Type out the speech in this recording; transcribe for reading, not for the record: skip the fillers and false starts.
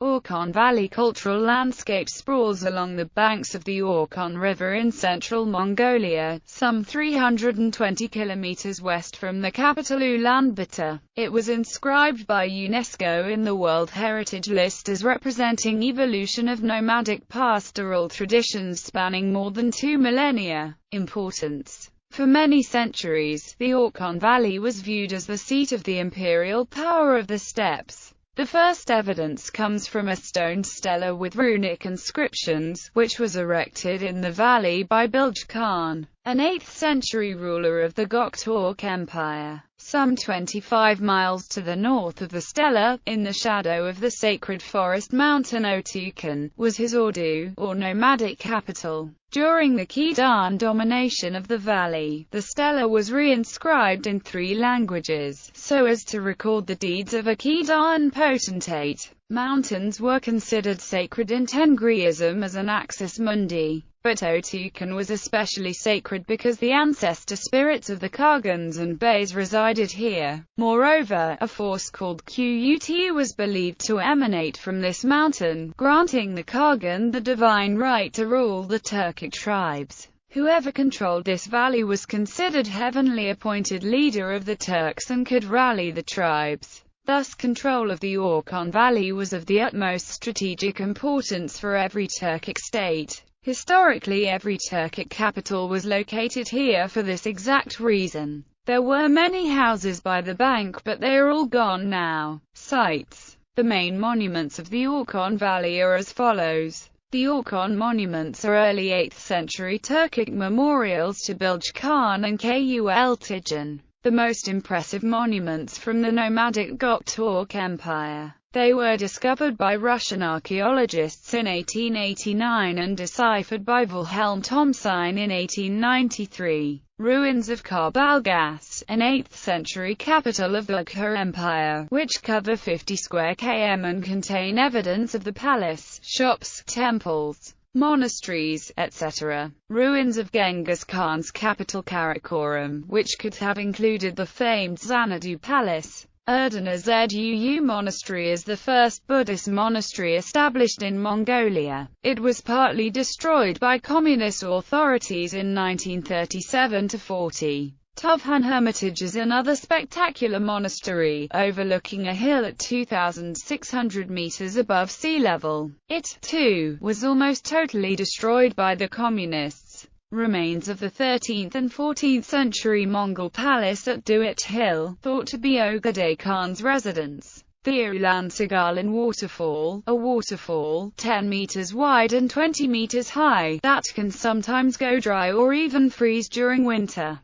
Orkhon Valley Cultural Landscape sprawls along the banks of the Orkhon River in central Mongolia, some 320 kilometers west from the capital Ulaanbaatar. It was inscribed by UNESCO in the World Heritage List as representing evolution of nomadic pastoral traditions spanning more than 2 millennia. Importance. For many centuries, the Orkhon Valley was viewed as the seat of the imperial power of the steppes. The first evidence comes from a stone stela with runic inscriptions, which was erected in the valley by Bilge Khan, an 8th-century ruler of the Gokturk Empire. Some 25 miles to the north of the stela, in the shadow of the sacred forest mountain Otukon, was his Ordu, or nomadic capital. During the Khitan domination of the valley, the stela was re-inscribed in 3 languages, so as to record the deeds of a Khitan potentate. Mountains were considered sacred in Tengriism as an axis mundi, but Otukon was especially sacred because the ancestor spirits of the Khagans and Beys resided here. Moreover, a force called Qut was believed to emanate from this mountain, granting the Khagan the divine right to rule the Turkic tribes. Whoever controlled this valley was considered heavenly appointed leader of the Turks and could rally the tribes. Thus control of the Orkhon Valley was of the utmost strategic importance for every Turkic state. Historically, every Turkic capital was located here for this exact reason. There were many houses by the bank, but they are all gone now. Sites. The main monuments of the Orkhon Valley are as follows. The Orkhon monuments are early 8th century Turkic memorials to Bilge Khan and Kul-Tijan, the most impressive monuments from the nomadic Gokturk Empire. They were discovered by Russian archaeologists in 1889 and deciphered by Wilhelm Thomson in 1893. Ruins of Kar-Balgas, an 8th-century capital of the Urkhon Empire, which cover 50 square km and contain evidence of the palace, shops, temples, monasteries, etc. Ruins of Genghis Khan's capital Karakorum, which could have included the famed Xanadu Palace. Erdene Zuu Monastery is the first Buddhist monastery established in Mongolia. It was partly destroyed by communist authorities in 1937–40. Tovhan Hermitage is another spectacular monastery, overlooking a hill at 2,600 meters above sea level. It, too, was almost totally destroyed by the communists. Remains of the 13th and 14th century Mongol palace at Duit Hill, thought to be Ogedei Khan's residence. The Ulaanbaatar waterfall, a waterfall 10 meters wide and 20 meters high, that can sometimes go dry or even freeze during winter.